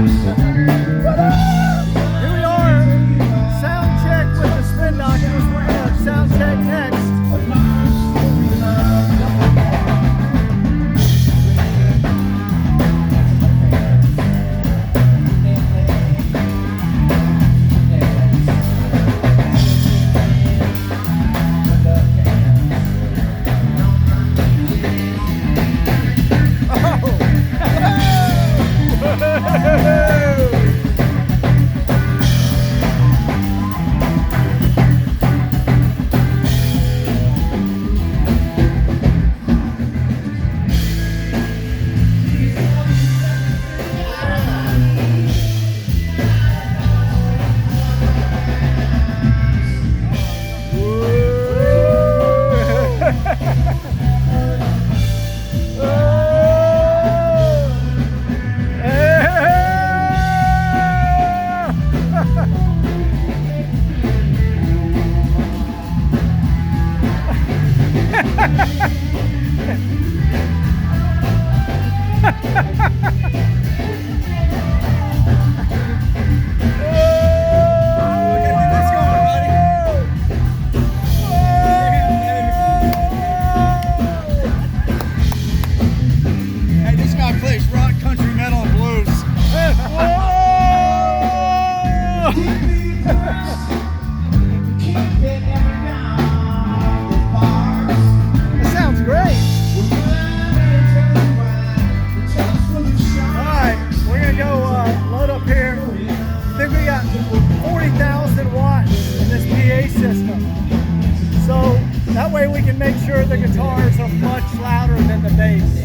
Here we are, sound check with the Spin Doctors. We're gonna sound check next. Hey, this guy plays rock, country, metal, and blues. That sounds great. Alright, we're gonna go load up here. I think we got 40,000 watts in this PA system. So that way we can make sure the guitars are much louder than the bass.